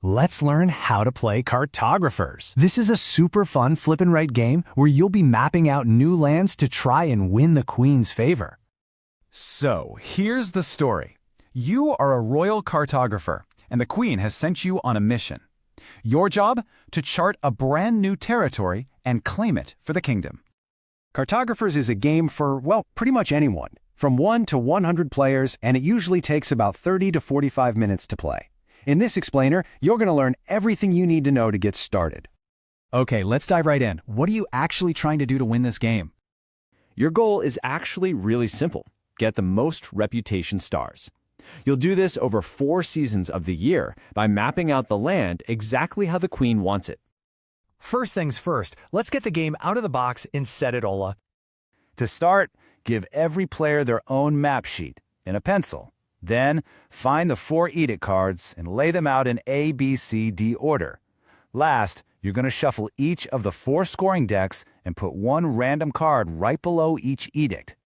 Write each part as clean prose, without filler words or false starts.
Let's learn how to play Cartographers. This is a super fun flip and write game where you'll be mapping out new lands to try and win the Queen's favor. So, here's the story. You are a royal cartographer, and the Queen has sent you on a mission. Your job? To chart a brand new territory and claim it for the kingdom. Cartographers is a game for, well, pretty much anyone, from 1 to 100 players, and it usually takes about 30 to 45 minutes to play. In this explainer, you're going to learn everything you need to know to get started. Okay, let's dive right in. What are you actually trying to do to win this game? Your goal is actually really simple. Get the most reputation stars. You'll do this over 4 seasons of the year by mapping out the land exactly how the Queen wants it. First things first, let's get the game out of the box and set it all up. To start, give every player their own map sheet and a pencil. Then, find the 4 edict cards and lay them out in A, B, C, D order. Last, you're going to shuffle each of the 4 scoring decks and put 1 random card right below each edict.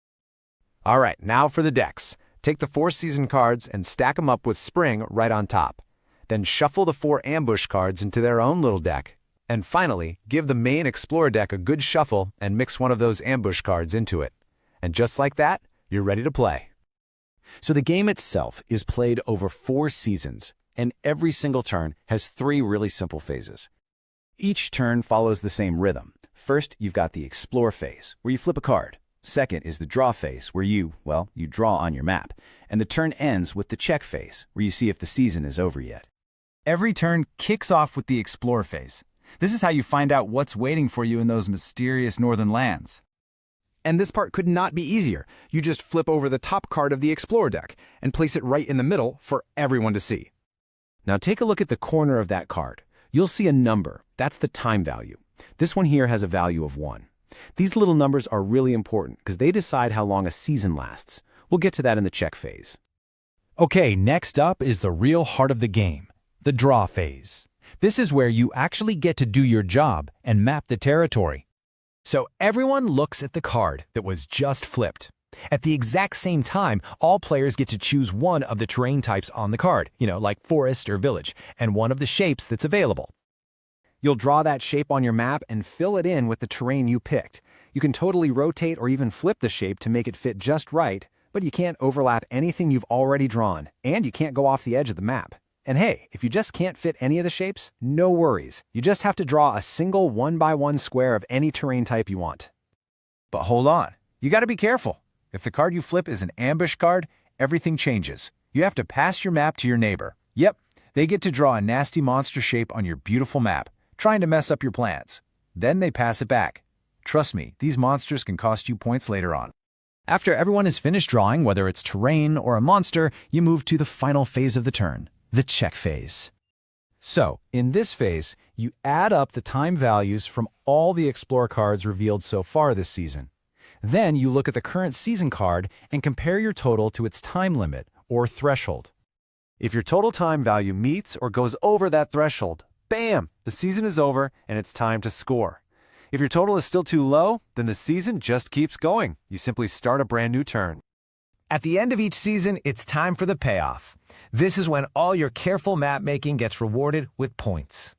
All right, now for the decks. Take the 4 season cards and stack them up with spring right on top. Then shuffle the 4 ambush cards into their own little deck. And finally, give the main explorer deck a good shuffle and mix one of those ambush cards into it. And just like that, you're ready to play. So the game itself is played over 4 seasons, and every single turn has 3 really simple phases. Each turn follows the same rhythm. First, you've got the explore phase, where you flip a card. Second is the draw phase, where you draw on your map. And the turn ends with the check phase, where you see if the season is over yet. Every turn kicks off with the explore phase. This is how you find out what's waiting for you in those mysterious northern lands. And this part could not be easier. You just flip over the top card of the Explorer deck and place it right in the middle for everyone to see. Now take a look at the corner of that card. You'll see a number. That's the time value. This one here has a value of 1. These little numbers are really important because they decide how long a season lasts. We'll get to that in the check phase. Okay, next up is the real heart of the game, the draw phase. This is where you actually get to do your job and map the territory. So everyone looks at the card that was just flipped. At the exact same time, all players get to choose one of the terrain types on the card, like forest or village, and one of the shapes that's available. You'll draw that shape on your map and fill it in with the terrain you picked. You can totally rotate or even flip the shape to make it fit just right, but you can't overlap anything you've already drawn, and you can't go off the edge of the map. And hey, if you just can't fit any of the shapes, no worries. You just have to draw a single 1x1 square of any terrain type you want. But hold on, you got to be careful. If the card you flip is an ambush card, everything changes. You have to pass your map to your neighbor. Yep, they get to draw a nasty monster shape on your beautiful map, trying to mess up your plans. Then they pass it back. Trust me, these monsters can cost you points later on. After everyone is finished drawing, whether it's terrain or a monster, you move to the final phase of the turn, the check phase. So, in this phase, you add up the time values from all the Explorer cards revealed so far this season. Then you look at the current season card and compare your total to its time limit, or threshold. If your total time value meets or goes over that threshold, bam! The season is over and it's time to score. If your total is still too low, then the season just keeps going. You simply start a brand new turn. At the end of each season, it's time for the payoff. This is when all your careful map making gets rewarded with points.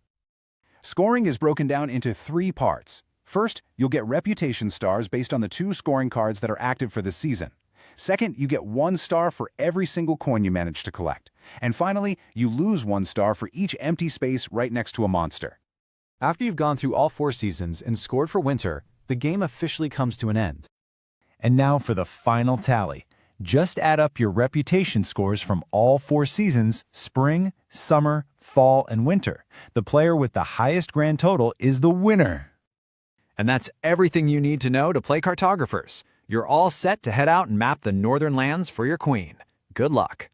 Scoring is broken down into 3 parts. First, you'll get reputation stars based on the 2 scoring cards that are active for the season. Second, you get 1 star for every single coin you manage to collect. And finally, you lose 1 star for each empty space right next to a monster. After you've gone through all 4 seasons and scored for winter, the game officially comes to an end. And now for the final tally. Just add up your reputation scores from all 4 seasons, spring, summer, fall, and winter. The player with the highest grand total is the winner. And that's everything you need to know to play Cartographers. You're all set to head out and map the northern lands for your queen. Good luck.